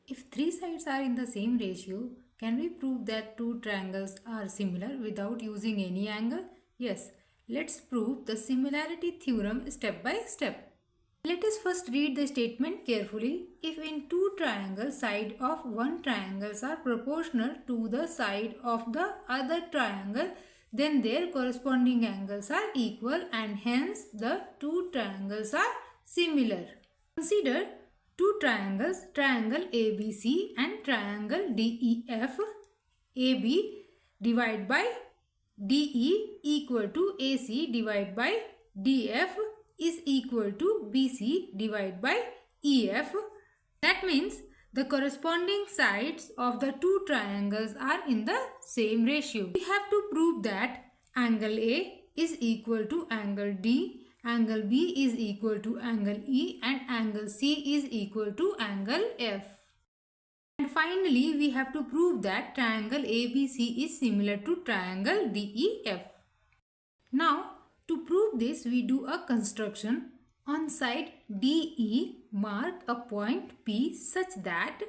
If three sides are in the same ratio, can we prove that two triangles are similar without using any angle? Yes, let's prove the similarity theorem step by step. Let us first read the statement carefully. If in two triangles, side of one triangle are proportional to the side of the other triangle, then their corresponding angles are equal and hence the two triangles are similar. Consider two triangles, triangle ABC and triangle DEF. AB divided by DE equal to AC divided by DF is equal to BC divided by EF. That means the corresponding sides of the two triangles are in the same ratio. We have to prove that angle A is equal to angle D, angle B is equal to angle E and angle C is equal to angle F. And finally, we have to prove that triangle ABC is similar to triangle DEF. Now, to prove this, we do a construction. On side DE, mark a point P such that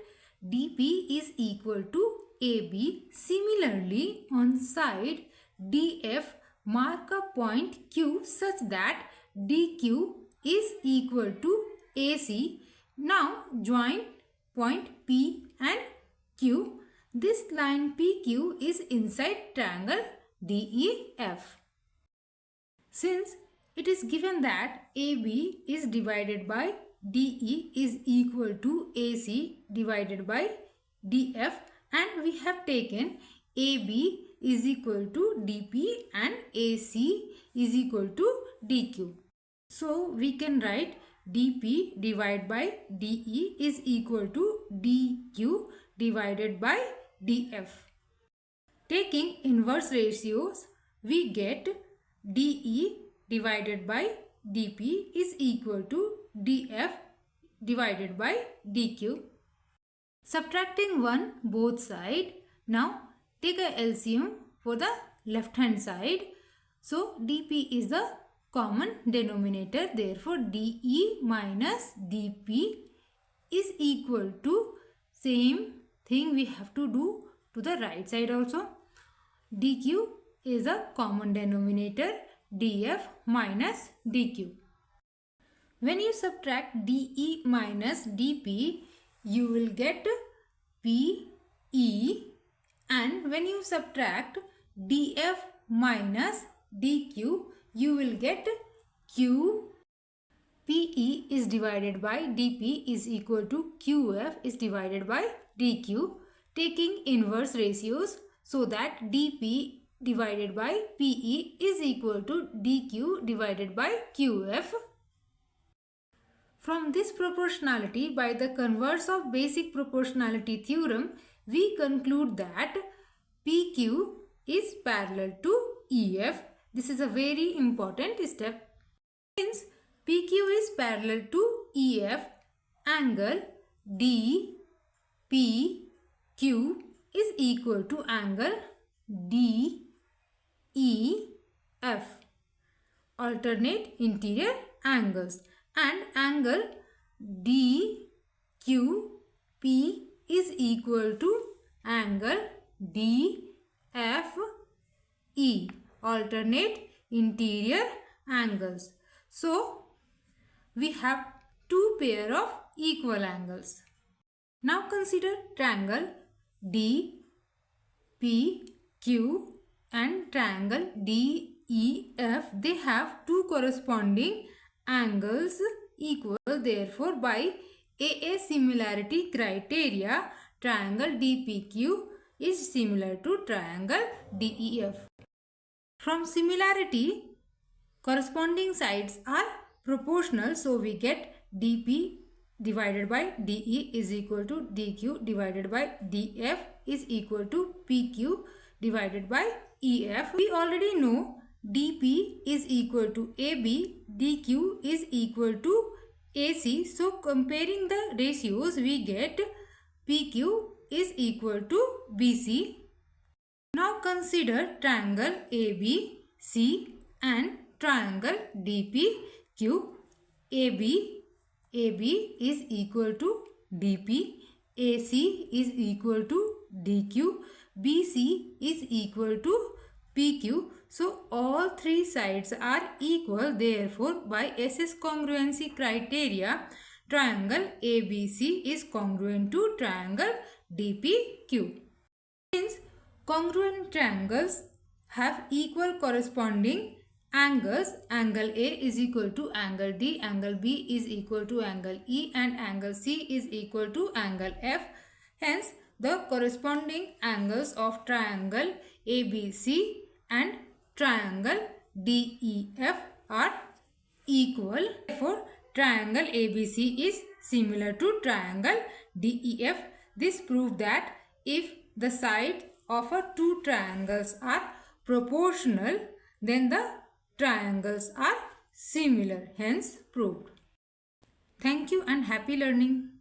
DP is equal to AB. Similarly, on side DF, mark a point Q such that DQ is equal to AC. Now, join point P and Q. This line PQ is inside triangle DEF. Since it is given that AB is divided by DE is equal to AC divided by DF and we have taken AB is equal to DP and AC is equal to DQ. So we can write DP divided by DE is equal to DQ divided by DF. Taking inverse ratios, we get DE divided by DP is equal to DF divided by DQ. Subtracting 1 both sides. Now take a LCM for the left hand side. So DP is the common denominator. Therefore DE minus DP is equal to same thing we have to do to the right side also. DQ is a common denominator, DF minus DQ. When you subtract DE minus DP, you will get PE, and when you subtract DF minus DQ, you will get Q. PE is divided by DP is equal to QF is divided by DQ. Taking inverse ratios so that DP divided by PE is equal to DQ divided by QF. From this proportionality, by the converse of basic proportionality theorem, we conclude that PQ is parallel to EF. This is a very important step. Since PQ is parallel to EF, angle DPQ is equal to angle DEF, alternate interior angles, and angle DQP is equal to angle DFE, alternate interior angles. So, we have two pair of equal angles. Now consider triangle DPQ and triangle DEF. They have two corresponding angles equal. Therefore, by AA similarity criteria, triangle DPQ is similar to triangle DEF. From similarity, corresponding sides are proportional, so we get DP divided by DE is equal to DQ divided by DF is equal to PQ divided by EF. We already know DP is equal to AB, DQ is equal to AC. So comparing the ratios, we get PQ is equal to BC. Now consider triangle ABC and triangle DPQ. AB is equal to DP, AC is equal to DQ, BC is equal to PQ. So all three sides are equal. Therefore, by SS congruency criteria, triangle ABC is congruent to triangle DPQ. Since congruent triangles have equal corresponding angles, angle A is equal to angle D, angle B is equal to angle E, and angle C is equal to angle F. Hence, the corresponding angles of triangle ABC and triangle DEF are equal. Therefore, triangle ABC is similar to triangle DEF. This proves that if the sides of two triangles are proportional, then the triangles are similar. Hence proved. Thank you and happy learning.